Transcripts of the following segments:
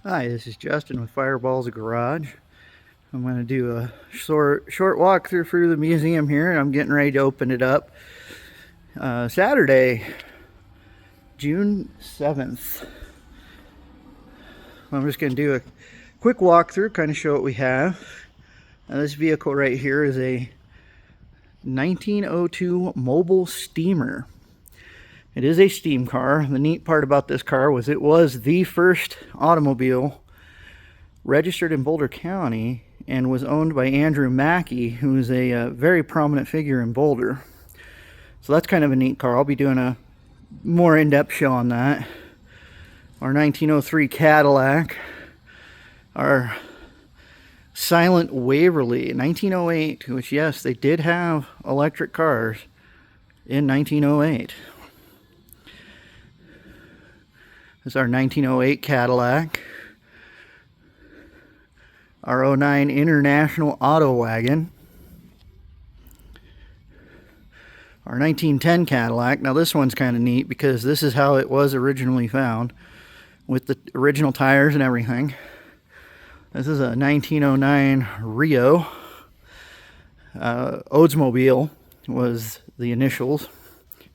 Hi, this is Justin with Fireballs Garage. I'm going to do a short walkthrough through the museum here, and I'm getting ready to open it up. Saturday, June 7th. I'm just going to do a quick walkthrough, kind of show what we have. Now, this vehicle right here is a 1902 Mobil Steamer. It is a steam car. The neat part about this car was it was the first automobile registered in Boulder County and was owned by Andrew Mackey, who is a very prominent figure in Boulder. So that's kind of a neat car. I'll be doing a more in-depth show on that. Our 1903 Cadillac, our Silent Waverly 1908, which, yes, they did have electric cars in 1908. This is our 1908 Cadillac. Our 09 International Auto Wagon. Our 1910 Cadillac. Now this one's kind of neat because this is how it was originally found, with the original tires and everything. This is a 1909 Rio. Oldsmobile was the initials,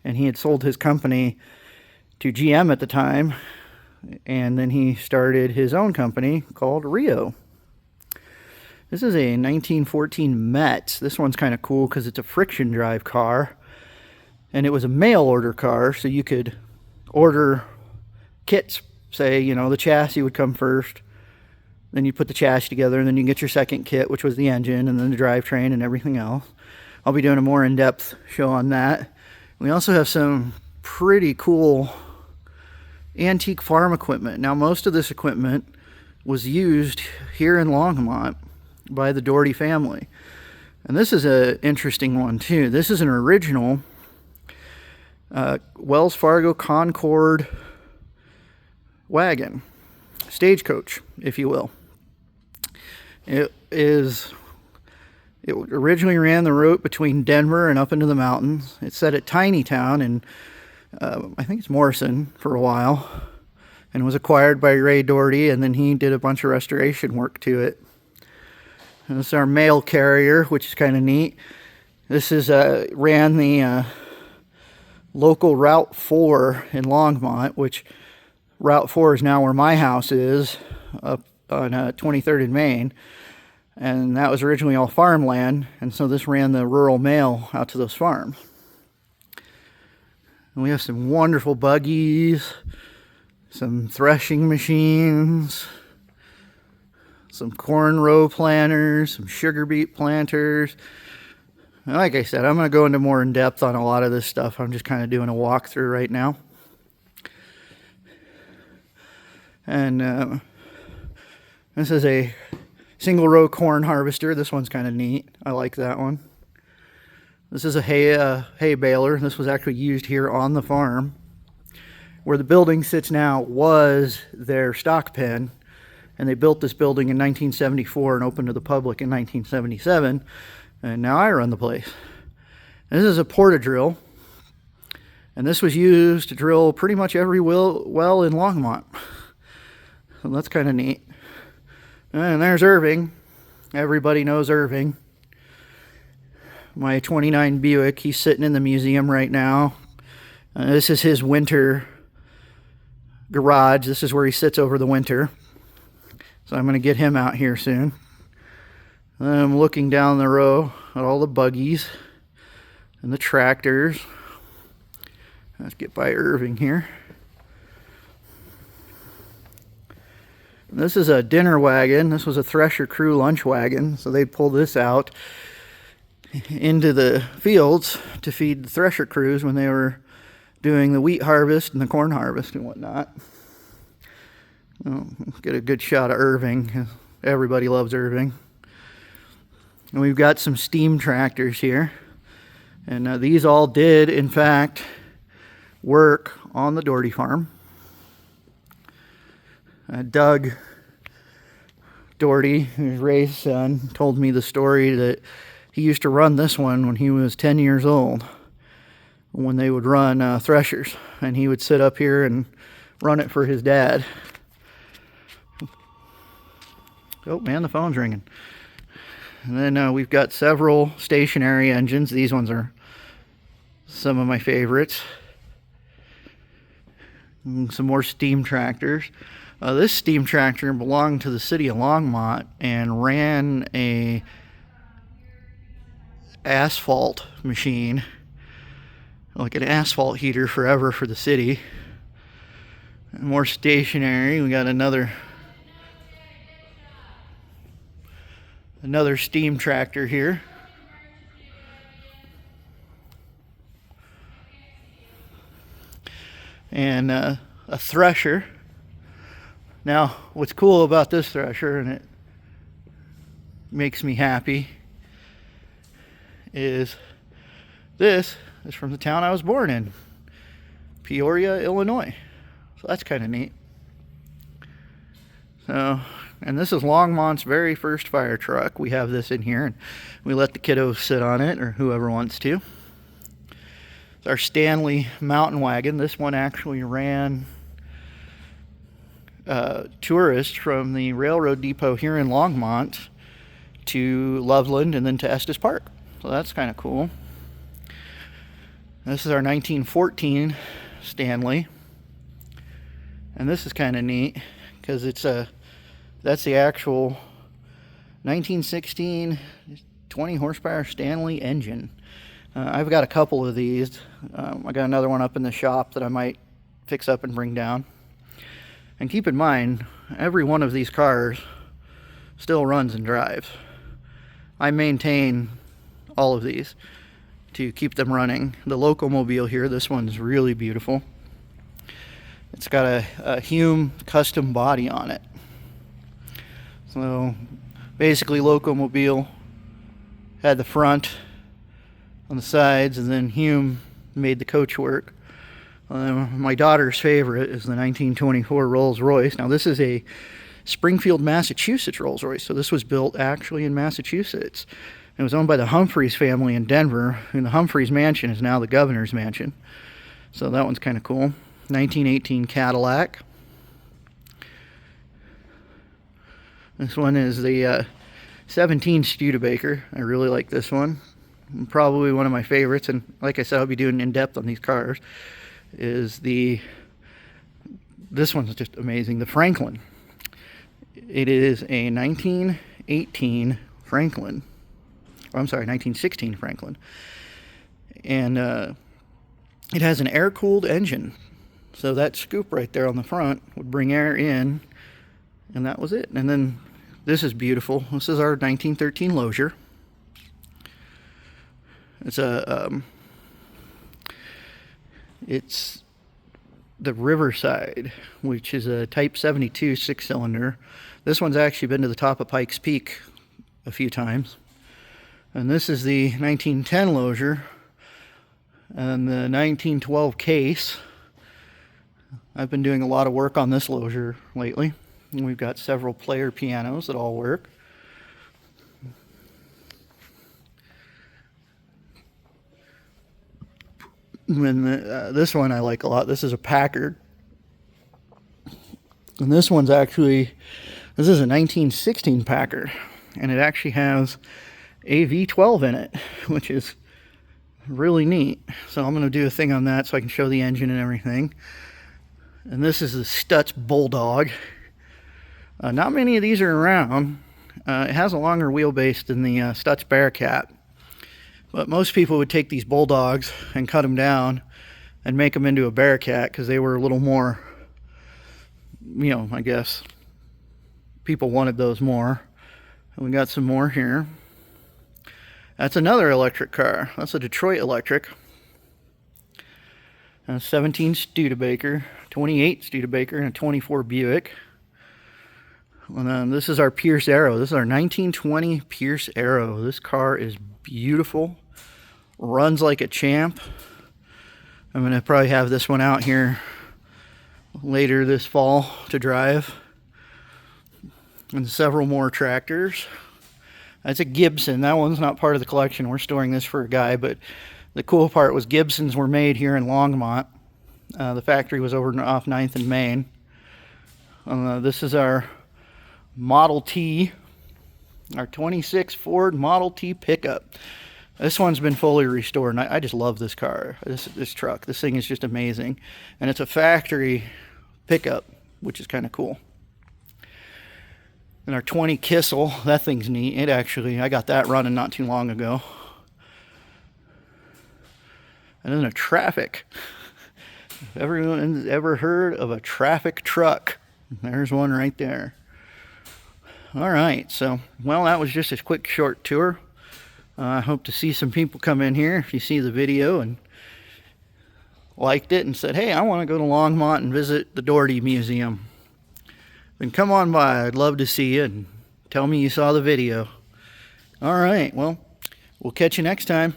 and he had sold his company to GM at the time, and then he started his own company called Rio. This is a 1914 Metz. This one's kind of cool because it's a friction drive car, and it was a mail order car, so you could order kits. Say, you know, the chassis would come first, then you put the chassis together, and then you get your second kit, which was the engine, and then the drivetrain and everything else. I'll be doing a more in-depth show on that. We also have some pretty cool antique farm equipment. Now, most of this equipment was used here in Longmont by the Doherty family. And this is an interesting one too. This is an original Wells Fargo Concord wagon, stagecoach, if you will. It originally ran the route between Denver and up into the mountains. It set at Tinytown in I think it's Morrison for a while, and was acquired by Ray Doherty, and then he did a bunch of restoration work to it. And this is our mail carrier, which is kind of neat. This is ran the local Route 4 in Longmont, which Route 4 is now where my house is, up on 23rd and Main, and that was originally all farmland, and so this ran the rural mail out to those farms. And we have some wonderful buggies, some threshing machines, some corn row planters, some sugar beet planters. And like I said, I'm going to go into more in depth on a lot of this stuff. I'm just kind of doing a walkthrough right now. And this is a single row corn harvester. This one's kind of neat. I like that one. This is a hay baler. This was actually used here on the farm. Where the building sits now was their stock pen, and they built this building in 1974 and opened to the public in 1977, and now I run the place. And this is a porta-drill, and this was used to drill pretty much every well in Longmont. So that's kind of neat. And there's Irving. Everybody knows Irving. My 29 Buick, he's sitting in the museum right now. This is his winter garage. This is where he sits over the winter. So I'm going to get him out here soon. I'm looking down the row at all the buggies and the tractors. Let's get by Irving here. This is a dinner wagon. This was a Thresher crew lunch wagon. So they pulled this out into the fields to feed the thresher crews when they were doing the wheat harvest and the corn harvest and whatnot. Get a good shot of Irving. Everybody loves Irving. And we've got some steam tractors here. And these all did, in fact, work on the Doherty farm. Doug Doherty, who's Ray's son, told me the story that he used to run this one when he was 10 years old, when they would run threshers, and he would sit up here and run it for his dad. Oh man, the phone's ringing. And then we've got several stationary engines. These ones are some of my favorites. And some more steam tractors. This steam tractor belonged to the city of Longmont and ran a asphalt machine, like an asphalt heater forever for the city. And more stationary. We got another steam tractor here. And a thresher. Now, what's cool about this thresher, and it makes me happy, is this is from the town I was born in, Peoria, Illinois. So that's kind of neat. So, and this is Longmont's very first fire truck. We have this in here, and we let the kiddos sit on it, or whoever wants to. It's our Stanley mountain wagon. This one actually ran tourists from the railroad depot here in Longmont to Loveland and then to Estes Park. So that's kind of cool. This is our 1914 Stanley. And this is kind of neat because that's the actual 1916 20 horsepower Stanley engine. I've got a couple of these. I got another one up in the shop that I might fix up and bring down. And keep in mind, every one of these cars still runs and drives. I maintain all of these to keep them running. The Locomobile here, this one's really beautiful. It's got a Hume custom body on it. So basically Locomobile had the front on the sides, and then Hume made the coach work. My daughter's favorite is the 1924 Rolls-Royce. Now this is a Springfield, Massachusetts Rolls-Royce. So this was built actually in Massachusetts. It was owned by the Humphreys family in Denver, and the Humphreys mansion is now the governor's mansion. So that one's kind of cool. 1918 Cadillac. This one is the 17 Studebaker. I really like this one. Probably one of my favorites, and like I said, I'll be doing in-depth on these cars. This one's just amazing, the Franklin. It is a 1918 Franklin. I'm sorry, 1916 Franklin. And it has an air-cooled engine. So that scoop right there on the front would bring air in, and that was it. And then this is beautiful. This is our 1913 Lozier. It's the Riverside, which is a Type 72 6-cylinder. This one's actually been to the top of Pikes Peak a few times. And this is the 1910 Lozier and the 1912 Case. I've been doing a lot of work on this Lozier lately. And we've got several player pianos that all work. And this one I like a lot. This is a Packard. And this is a 1916 Packard. And it actually has a V12 in it, which is really neat. So I'm going to do a thing on that so I can show the engine and everything. And this is the Stutz Bulldog. Not many of these are around. It has a longer wheelbase than the Stutz Bearcat. But most people would take these Bulldogs and cut them down and make them into a Bearcat because they were a little more, I guess people wanted those more. And we got some more here. That's another electric car. That's a Detroit Electric. A 17 Studebaker, 28 Studebaker, and a 24 Buick. And then this is our Pierce Arrow. This is our 1920 Pierce Arrow. This car is beautiful. Runs like a champ. I'm going to probably have this one out here later this fall to drive. And several more tractors. That's a Gibson. That one's not part of the collection. We're storing this for a guy, but the cool part was Gibsons were made here in Longmont. The factory was over off 9th and Main. This is our Model T, our 26 Ford Model T pickup. This one's been fully restored, and I just love this car, this truck. This thing is just amazing, and it's a factory pickup, which is kind of cool. And our 20 Kissel, that thing's neat. I got that running not too long ago. And then a Traffic. Everyone ever heard of a Traffic truck? There's one right there. All right, so, well, that was just a quick short tour. I hope to see some people come in here if you see the video and liked it and said, hey, I want to go to Longmont and visit the Doherty Museum. Then come on by. I'd love to see you and tell me you saw the video. All right, well, we'll catch you next time.